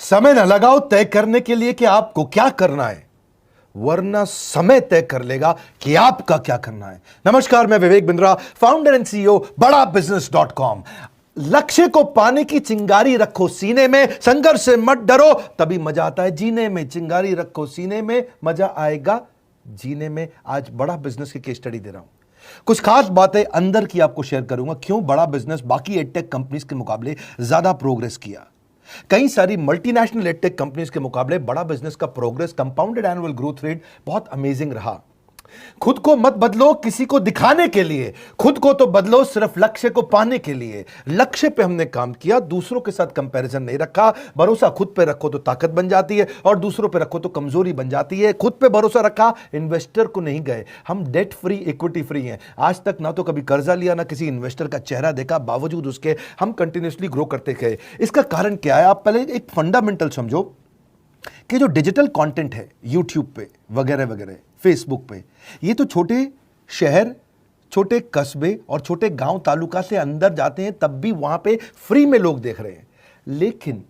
समय न लगाओ तय करने के लिए कि आपको क्या करना है, वरना समय तय कर लेगा कि आपका क्या करना है। नमस्कार, मैं Vivek Bindra, founder and CEO बड़ा बिजनेस.com। लक्ष्य को पाने की चिंगारी रखो सीने में, संघर्ष से मत डरो, तभी मजा आता है जीने में। चिंगारी रखो सीने में, मजा आएगा जीने में। आज बड़ा बिजनेस की केस स्टडी दे रहा हूं, कुछ खास बातें अंदर की आपको शेयर करूंगा, क्यों बड़ा बिजनेस बाकी एडटेक कंपनीज के मुकाबले ज्यादा प्रोग्रेस किया। कई सारी मल्टीनेशनल एडटेक कंपनीज के मुकाबले बड़ा बिजनेस का progress, compounded annual growth rate बहुत अमेजिंग रहा। खुद को मत बदलो किसी को दिखाने के लिए, खुद को तो बदलो सिर्फ लक्ष्य को पाने के लिए। लक्ष्य पे हमने काम किया, दूसरों के साथ कंपैरिजन नहीं रखा। भरोसा खुद पे रखो तो ताकत बन जाती है, और दूसरों पे रखो तो कमजोरी बन जाती है। खुद पे भरोसा रखा, इन्वेस्टर को नहीं गए। हम डेट फ्री, इक्विटी फ्री हैं। आज तक ना तो कभी कर्जा लिया, ना किसी इन्वेस्टर का चेहरा देखा, बावजूद उसके हम कंटिन्यूसली ग्रो करते गए। इसका कारण क्या है? आप पहले एक फंडामेंटल समझो कि जो डिजिटल कंटेंट है यूट्यूब पे वगैरह वगैरह, फेसबुक पे, ये तो छोटे शहर, छोटे कस्बे और छोटे गांव तालुका से अंदर जाते हैं, तब भी वहां पे फ्री में लोग देख रहे हैं। लेकिन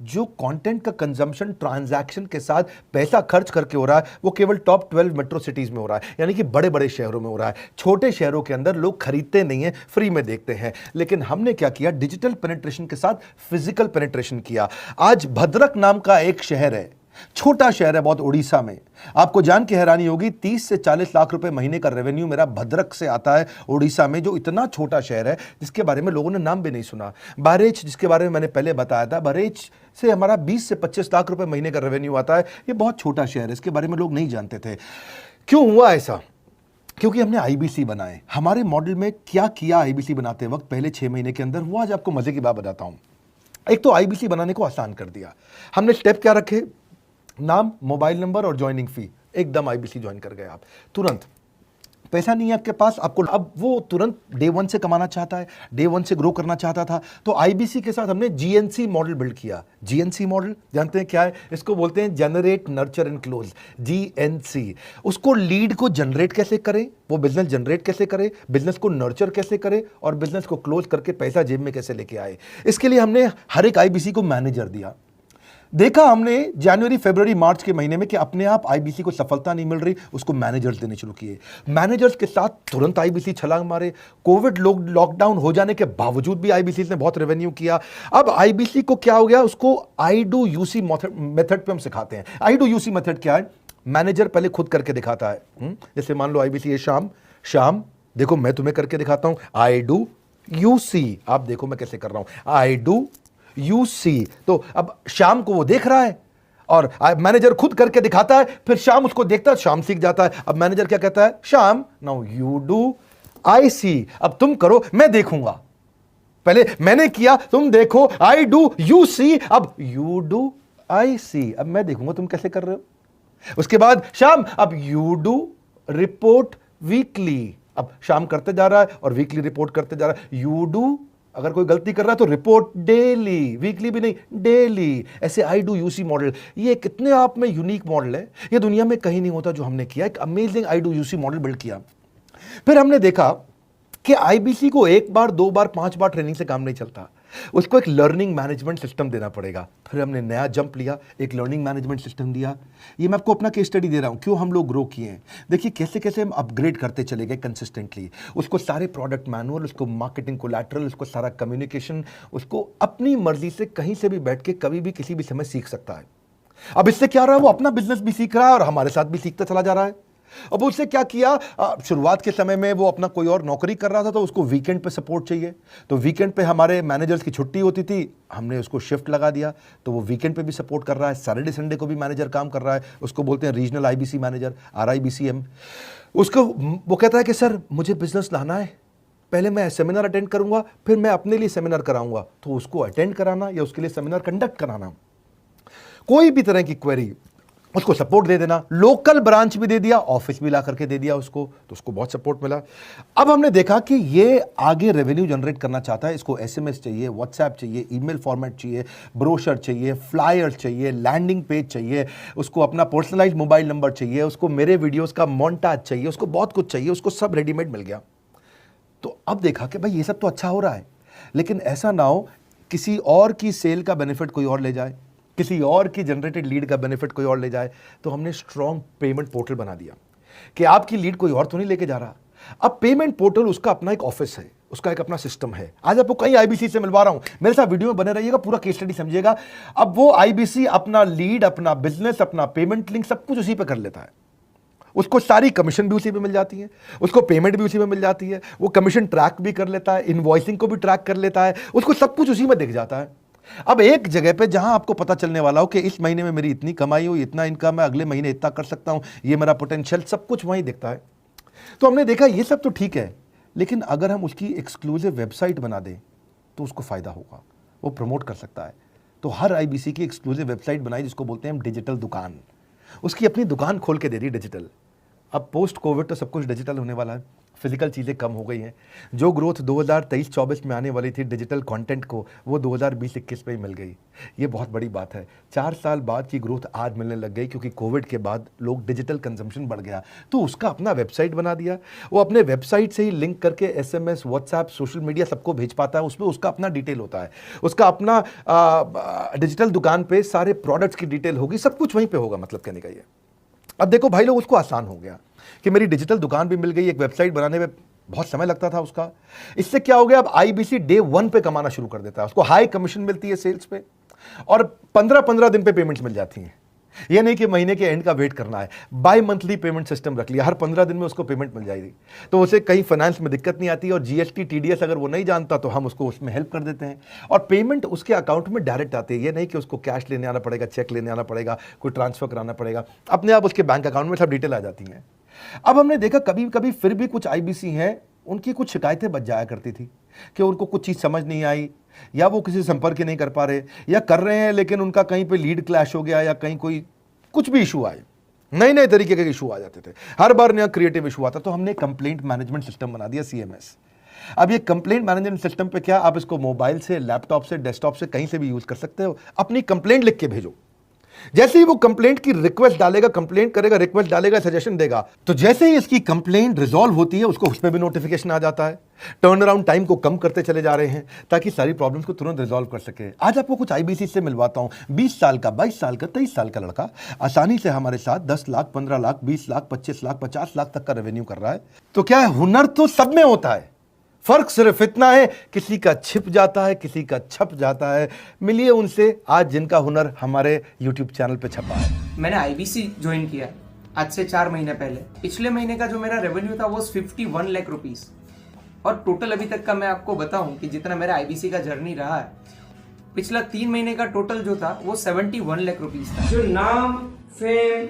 जो कंटेंट का कंजम्पशन ट्रांजैक्शन के साथ पैसा खर्च करके हो रहा है, वो केवल टॉप 12 मेट्रो सिटीज में हो रहा है, यानी कि बड़े बड़े शहरों में हो रहा है। छोटे शहरों के अंदर लोग खरीदते नहीं हैं, फ्री में देखते हैं। लेकिन हमने क्या किया? डिजिटल पेनिट्रेशन के साथ फिजिकल पेनिट्रेशन किया। आज भद्रक नाम का एक शहर है, छोटा शहर है बहुत, उड़ीसा में। आपको जान के हैरानी होगी, 30 से 40 लाख रुपए महीने का रेवेन्यू मेरा भद्रक से आता है, उड़ीसा में, जो इतना छोटा शहर है जिसके बारे में लोगों ने नाम भी नहीं सुना। बहरेच, जिसके बारे में मैंने पहले बताया था, बहरेच से हमारा 20 से 25 लाख रुपए महीने का रेवेन्यू आता है। ये बहुत छोटा शहर है, इसके बारे में लोग नहीं जानते थे। क्यों हुआ ऐसा? क्योंकि हमने आईबीसी बनाए। हमारे मॉडल में क्या किया आईबीसी बनाते वक्त, पहले 6 महीने के अंदर हुआ, आज आपको मजे की बात बताता हूं। एक तो आईबीसी बनाने को आसान कर दिया हमने। स्टेप क्या रखे? नाम, मोबाइल नंबर और ज्वाइनिंग फी। एकदम आईबीसी ज्वाइन कर गए आप तुरंत। पैसा नहीं है आपके पास, आपको अब वो तुरंत डे 1 से कमाना चाहता है, डे 1 से ग्रो करना चाहता था, तो आईबीसी के साथ हमने जीएनसी मॉडल बिल्ड किया। जीएनसी मॉडल जानते हैं क्या है? इसको बोलते हैं generate, nurture and close, GNC. उसको लीड को जनरेट कैसे करें, वो बिजनेस जनरेट कैसे करे, बिजनेस को नर्चर कैसे करे, और बिजनेस को क्लोज करके पैसा जेब में कैसे लेके आए। इसके लिए हमने हर एक आईबीसी को मैनेजर दिया। देखा हमने जनवरी, फरवरी, मार्च के महीने में कि अपने आप आईबीसी को सफलता नहीं मिल रही, उसको मैनेजर्स देने शुरू किए। मैनेजर्स के साथ तुरंत आईबीसी छलांग मारे। कोविड लॉकडाउन हो जाने के बावजूद भी आईबीसी ने बहुत रेवेन्यू किया। अब आईबीसी को क्या हो गया? उसको आई डू यूसी मेथड पे हम सिखाते हैं। आई डू यूसी मेथड क्या है? मैनेजर पहले खुद करके दिखाता है। जैसे मान लो आईबीसी है, शाम देखो मैं तुम्हें करके दिखाता हूं, आई डू यूसी, आप देखो मैं कैसे कर रहा हूं, आई डू यू सी। तो अब शाम को वो देख रहा है और मैनेजर खुद करके दिखाता है, फिर शाम उसको देखता है, शाम सीख जाता है। अब मैनेजर क्या कहता है? शाम, नाउ यू डू, आई सी, अब तुम करो, मैं देखूंगा। पहले मैंने किया, तुम देखो, आई डू, यू सी, अब यू डू, आई सी, अब मैं देखूंगा तुम कैसे कर रहे हो। उसके बाद शाम, अब यू डू रिपोर्ट वीकली, अब शाम करते जा रहा है और वीकली रिपोर्ट करते जा रहा है। यू डू, अगर कोई गलती कर रहा है तो रिपोर्ट डेली, वीकली भी नहीं, डेली। ऐसे आई डू यूसी मॉडल, ये कितने आप में यूनिक मॉडल है, ये दुनिया में कहीं नहीं होता जो हमने किया। एक amazing I do UC model build किया। फिर हमने देखा कि आईबीसी को 1 बार, 2 बार, 5 बार ट्रेनिंग से काम नहीं चलता, उसको एक लर्निंग मैनेजमेंट सिस्टम देना पड़ेगा। फिर हमने नया जंप लिया, एक लर्निंग मैनेजमेंट सिस्टम दिया। ये मैं आपको अपना केस स्टडी दे रहा हूं, क्यों हम लोग ग्रो किए हैं। देखिए कैसे कैसे हम अपग्रेड करते चले गए कंसिस्टेंटली। उसको सारे प्रोडक्ट मैनुअल, उसको मार्केटिंग कोलैटरल, उसको सारा कम्युनिकेशन, उसको अपनी मर्जी से कहीं से भी बैठ के कभी भी किसी भी समय सीख सकता है। अब इससे क्या रहा है? वो अपना बिजनेस भी सीख रहा है और हमारे साथ भी सीखता चला जा रहा है। अब उससे क्या किया? शुरुआत के समय में वो अपना कोई और नौकरी कर रहा था, तो उसको वीकेंड पे सपोर्ट चाहिए, तो वीकेंड पे हमारे मैनेजर्स की छुट्टी होती थी, हमने उसको शिफ्ट लगा दिया, तो वो वीकेंड पे भी सपोर्ट कर रहा है। सैटरडे संडे को भी मैनेजर काम कर रहा है, उसको बोलते हैं रीजनल आईबीसी मैनेजर, RIBCM। उसको वो कहता है कि सर मुझे बिजनेस लाना है, पहले मैं सेमिनार अटेंड करूंगा, फिर मैं अपने लिए सेमिनार कराऊंगा। तो उसको अटेंड कराना या उसके लिए सेमिनार कंडक्ट कराना, कोई भी तरह की क्वेरी, उसको सपोर्ट दे देना। लोकल ब्रांच भी दे दिया, ऑफिस भी ला करके दे दिया उसको, तो उसको बहुत सपोर्ट मिला। अब हमने देखा कि ये आगे रेवेन्यू जनरेट करना चाहता है, इसको एसएमएस चाहिए, व्हाट्सएप चाहिए, ईमेल फॉर्मेट चाहिए, ब्रोशर चाहिए, फ्लायर चाहिए, लैंडिंग पेज चाहिए, उसको अपना पर्सनलाइज्ड मोबाइल नंबर चाहिए, उसको मेरे वीडियोस का मोन्टाज चाहिए, उसको बहुत कुछ चाहिए, उसको सब रेडीमेड मिल गया। तो अब देखा कि भाई ये सब तो अच्छा हो रहा है, लेकिन ऐसा ना हो किसी और की सेल का बेनिफिट कोई और ले जाए। किसी और की जनरेटेड लीड का बेनिफिट कोई और ले जाए, तो हमने स्ट्रॉन्ग पेमेंट पोर्टल बना दिया कि आपकी लीड कोई और तो नहीं लेके जा रहा। अब पेमेंट पोर्टल उसका अपना एक ऑफिस है, उसका एक अपना सिस्टम है। आज आपको कई आईबीसी से मिलवा रहा हूं, मेरे साथ वीडियो में बने रहिएगा, पूरा केस स्टडी समझिएगा। अब वो आईबीसी अपना लीड, अपना बिजनेस, अपना पेमेंट लिंक सब कुछ उसी पे कर लेता है। उसको सारी कमीशन भी उसी पे मिल जाती है, उसको पेमेंट भी उसी में मिल जाती है, वो कमीशन ट्रैक भी कर लेता है, इनवॉइसिंग को भी ट्रैक कर लेता है, उसको सब कुछ उसी में दिख जाता है। अब एक जगह पे जहां आपको पता चलने वाला हो कि इस महीने में मेरी इतनी कमाई हुई, इतना इनकम है, अगले महीने इतना कर सकता हूं, ये मेरा पोटेंशियल, सब कुछ वहीं दिखता है। तो हमने देखा ये सब तो ठीक है, लेकिन अगर हम उसकी एक्सक्लूसिव वेबसाइट बना दें तो उसको फायदा होगा, वो प्रमोट कर सकता है। तो हर आईबीसी की एक्सक्लूसिव वेबसाइट बनाई, जिसको बोलते हैं हम डिजिटल दुकान। उसकी अपनी दुकान खोल के दे दी डिजिटल। अब पोस्ट कोविड तो सब कुछ डिजिटल होने वाला है, फिजिकल चीज़ें कम हो गई हैं। जो ग्रोथ 2023-24 में आने वाली थी डिजिटल कंटेंट को, वो 2020-21 में ही मिल गई। ये बहुत बड़ी बात है। 4 साल बाद की ग्रोथ आज मिलने लग गई, क्योंकि कोविड के बाद लोग डिजिटल कंजम्पशन बढ़ गया। तो उसका अपना वेबसाइट बना दिया, वो अपने वेबसाइट से ही लिंक करके SMS, व्हाट्सएप, सोशल मीडिया सबको भेज पाता है। उसमें उसका अपना डिटेल होता है, उसका अपना डिजिटल दुकान पे सारे प्रोडक्ट्स की डिटेल होगी, सब कुछ वहीं पर होगा। मतलब कहने का ये, अब देखो भाई लोग, उसको आसान हो गया कि मेरी डिजिटल दुकान भी मिल गई। एक वेबसाइट बनाने में बहुत समय लगता था उसका। इससे क्या हो गया, अब आईबीसी डे 1 पे कमाना शुरू कर देता है। उसको हाई कमीशन मिलती है सेल्स पे, और 15-15 दिन पे पेमेंट्स मिल जाती हैं। ये नहीं कि महीने के एंड का वेट करना है, बाई मंथली पेमेंट सिस्टम रख लिया, हर 15 दिन में उसको पेमेंट मिल जाएगी। तो उसे कहीं फाइनेंस में दिक्कत नहीं आती, और जीएसटी, TDS अगर वो नहीं जानता तो हम उसको उसमें हेल्प कर देते हैं, और पेमेंट उसके अकाउंट में डायरेक्ट आती है। ये नहीं कि उसको कैश लेने आना पड़ेगा, चेक लेने आना पड़ेगा, कोई ट्रांसफर कराना पड़ेगा, अपने आप उसके बैंक अकाउंट में सब डिटेल आ जाती हैं। अब हमने देखा कभी कभी फिर भी कुछ आईबीसी हैं, उनकी कुछ शिकायतें बच जाया करती थी कि उनको कुछ चीज़ समझ नहीं आई, या वो किसी संपर्क नहीं कर पा रहे, या कर रहे हैं लेकिन उनका कहीं पे लीड क्लैश हो गया, या कहीं कोई कुछ भी इशू आए, नए नए तरीके के इशू आ जाते थे, हर बार नया क्रिएटिव इशू आता। तो हमने कंप्लेंट मैनेजमेंट सिस्टम बना दिया, CMS। अब ये कंप्लेंट मैनेजमेंट सिस्टम पे क्या, आप इसको मोबाइल से, लैपटॉप से, डेस्कटॉप से, कहीं से भी यूज कर सकते हो। अपनी कंप्लेंट लिख के भेजो, जैसे ही वो कंप्लेंट की रिक्वेस्ट डालेगा, कंप्लेंट करेगा, रिक्वेस्ट डालेगा, सजेशन देगा, तो जैसे ही इसकी कंप्लेंट रिजॉल्व होती है, उसको उसमें भी नोटिफिकेशन आ जाता है। टर्न अराउंड टाइम को कम करते चले जा रहे हैं, ताकि सारी प्रॉब्लम्स को तुरंत रिजॉल्व कर सके। आज आपको कुछ आईबीसी से मिलवाता हूं। 20 साल का, 22 साल का, 23 साल का लड़का आसानी से हमारे साथ 10 लाख, 15 लाख, 20 लाख, 25 लाख, 50 लाख तक का रेवेन्यू कर रहा है। तो क्या है, हुनर तो सब में होता है, फर्क सिर्फ इतना है, किसी का छिप जाता है, किसी का छप जाता है। मिलिए उनसे आज, जिनका हुनर हमारे YouTube चैनल पे छपा है। मैंने आईबीसी ज्वाइन किया आज से 4 महीने पहले। पिछले महीने का जो मेरा रेवेन्यू था वो 51 लाख रुपीस, और टोटल अभी तक का मैं आपको बताऊं कि जितना मेरा आईबीसी का जर्नी रहा है, पिछला 3 महीने का टोटल जो था वो 71 लाख रुपीस था। जो नाम, फेम,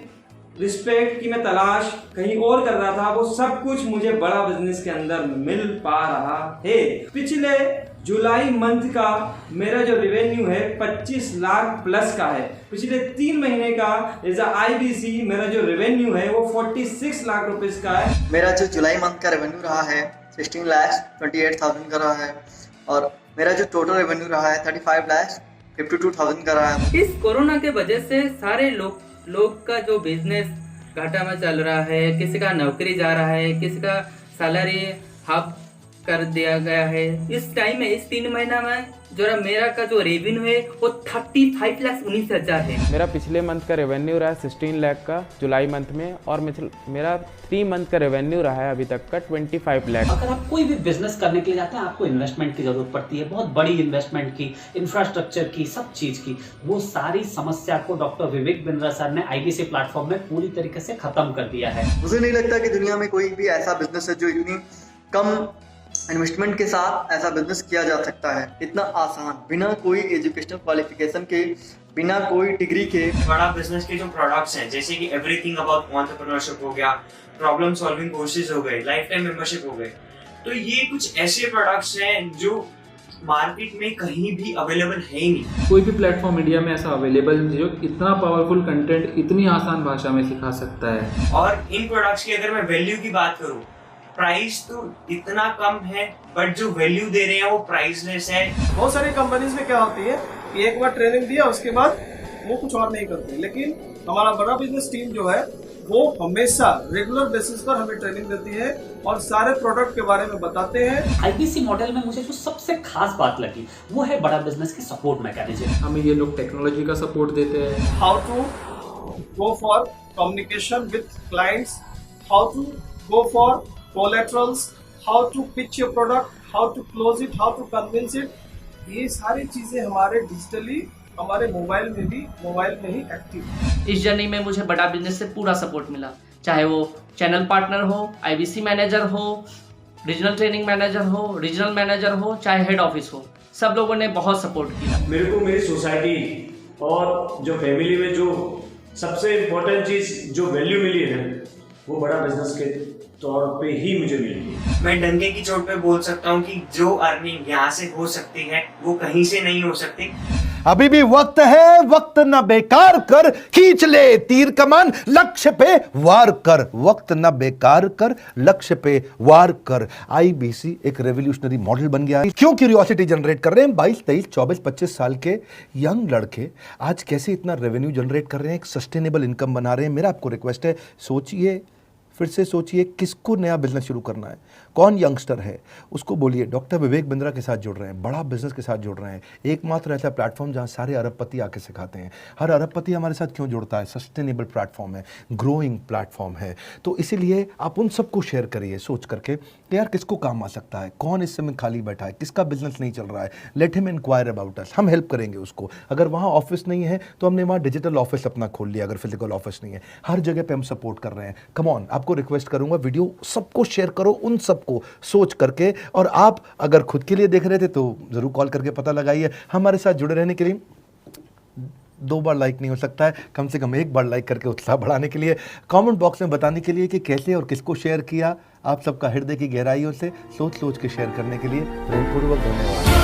रिस्पेक्ट की मैं तलाश कहीं और कर रहा था, वो सब कुछ मुझे बड़ा बिजनेस के अंदर मिल पा रहा है। पिछले जुलाई मंथ का मेरा जो रेवेन्यू है 25 लाख प्लस का है। पिछले 3 महीने का एज आईबीसी मेरा जो रेवेन्यू है वो 46 लाख रुपीस का है। मेरा जो जुलाई मंथ का रेवेन्यू रहा है 16,28,000 का रहा है, और मेरा जो टोटल रेवेन्यू रहा है 35,52,000 का रहा है। इस कोरोना के वजह से सारे लोग का जो बिजनेस घाटा में चल रहा है, किसी का नौकरी जा रहा है, किसी का सैलरी हाफ कर दिया गया है। इस टाइम में, इस 3 महीना में जो मेरा का जो रेवेन्यू है वो 35,19,000 है। मेरा पिछले मंथ का रेवेन्यू रहा है 16 लाख का जुलाई मंथ में, और मेरा 3 मंथ का रेवेन्यू रहा है अभी तक का 25 लाख। अगर आप कोई भी बिजनेस करने के लिए जाते हैं, आपको इन्वेस्टमेंट की जरूरत पड़ती है, बहुत बड़ी इन्वेस्टमेंट की, इंफ्रास्ट्रक्चर की, सब चीज की। वो सारी समस्या को डॉक्टर विवेक बिंद्रा सर ने आईबीसी प्लेटफॉर्म में पूरी तरीके से खत्म कर दिया है। मुझे नहीं लगता कि दुनिया में कोई भी ऐसा बिजनेस है जो इतनी कम इन्वेस्टमेंट के साथ ऐसा बिजनेस किया जा सकता है, इतना आसान, बिना कोई एजुकेशनल क्वालिफिकेशन के, बिना कोई डिग्री के। बड़ा बिजनेस के जो प्रोडक्ट्स हैं, जैसे कि एवरीथिंग अबाउट एंटरप्रेन्योरशिप हो गया, प्रॉब्लम सॉल्विंग कोर्सेज हो गए, लाइफ टाइम मेंबरशिप हो गए, तो ये कुछ ऐसे प्रोडक्ट्स हैं जो मार्केट में कहीं भी अवेलेबल है ही नहीं। कोई भी प्लेटफॉर्म इंडिया में ऐसा अवेलेबल नहीं जो इतना पावरफुल कंटेंट इतनी आसान भाषा में सिखा सकता है। और इन प्रोडक्ट्स की अगर मैं वैल्यू की बात करूं, प्राइस तो इतना कम है, बट जो वैल्यू दे रहे हैं वो प्राइसलेस है। बहुत सारी कंपनीज में क्या होती है कि एक बार ट्रेनिंग दिया उसके बाद वो कुछ और नहीं करते, लेकिन हमारा बड़ा बिजनेस टीम जो है वो हमेशा रेगुलर बेसिस पर हमें ट्रेनिंग देती है और सारे प्रोडक्ट के बारे में बताते हैं। आईबीसी मॉडल में मुझे जो सबसे खास बात लगी वो है बड़ा बिजनेस की सपोर्ट मैकेनिज्म। हमें ये लोग टेक्नोलॉजी का सपोर्ट देते हैं। How to go for communication with clients, how to go for collaterals, how to pitch your product, how to close it, how to convince it, ये सारी चीजें हमारे डिजिटली हमारे मोबाइल में ही एक्टिव है। इस जर्नी में मुझे बड़ा बिजनेस से पूरा सपोर्ट मिला, चाहे वो चैनल पार्टनर हो, आईबीसी मैनेजर हो, रीजनल ट्रेनिंग मैनेजर हो, रीजनल मैनेजर हो, चाहे हेड ऑफिस हो, सब लोगों ने बहुत सपोर्ट किया। मेरे को मेरी सोसाइटी और जो फैमिली में जो सबसे इम्पोर्टेंट चीज़ जो वैल्यू मिली है वो बड़ा बिजनेस के तौर पे ही मुझे मिली है। मैं डंके की चोट पे बोल सकता हूँ कि जो अर्निंग यहाँ से हो सकती है वो कहीं से नहीं हो सकती। अभी भी वक्त है, वक्त न बेकार कर, खींच ले तीर कमान, लक्ष्य पे वार कर, वक्त न बेकार कर, लक्ष्य पे वार कर। आईबीसी एक रेवोल्यूशनरी मॉडल बन गया है। क्यों क्यूरियोसिटी जनरेट कर रहे हैं 22, 23, 24, 25 साल के यंग लड़के आज कैसे इतना रेवेन्यू जनरेट कर रहे हैं, एक सस्टेनेबल इनकम बना रहे हैं। मेरा आपको रिक्वेस्ट है, सोचिए, फिर से सोचिए, किसको नया बिजनेस शुरू करना है, कौन यंगस्टर है, उसको बोलिए डॉक्टर विवेक बिंद्रा के साथ जुड़ रहे हैं, बड़ा बिजनेस के साथ जुड़ रहे हैं। एकमात्र ऐसा प्लेटफॉर्म जहां सारे अरबपति आके सिखाते हैं। हर अरबपति हमारे साथ क्यों जुड़ता है? सस्टेनेबल प्लेटफॉर्म है, ग्रोइंग प्लेटफॉर्म है। तो इसीलिए आप उन सबको शेयर करिए सोच करके कि यार किसको काम आ सकता है, कौन इस समय खाली बैठा है, किसका बिजनेस नहीं चल रहा है, let him inquire about us, हम हेल्प करेंगे उसको। अगर वहाँ ऑफिस नहीं है तो हमने वहाँ डिजिटल ऑफिस अपना खोल लिया, अगर फिजिकल ऑफिस नहीं है, हर जगह पे हम सपोर्ट कर रहे हैं। कम ऑन, आपको रिक्वेस्ट करूंगा वीडियो सबको शेयर करो, उन सबको सोच करके। और आप अगर खुद के लिए देख रहे थे तो जरूर कॉल करके पता लगाइए। हमारे साथ जुड़े रहने के लिए 2 बार लाइक नहीं हो सकता है, कम से कम 1 बार लाइक करके उत्साह बढ़ाने के लिए, कमेंट बॉक्स में बताने के लिए कि कैसे और किसको शेयर किया। आप सबका हृदय की गहराइयों से सोच सोच के शेयर करने के लिए प्रेमपूर्वक धन्यवाद।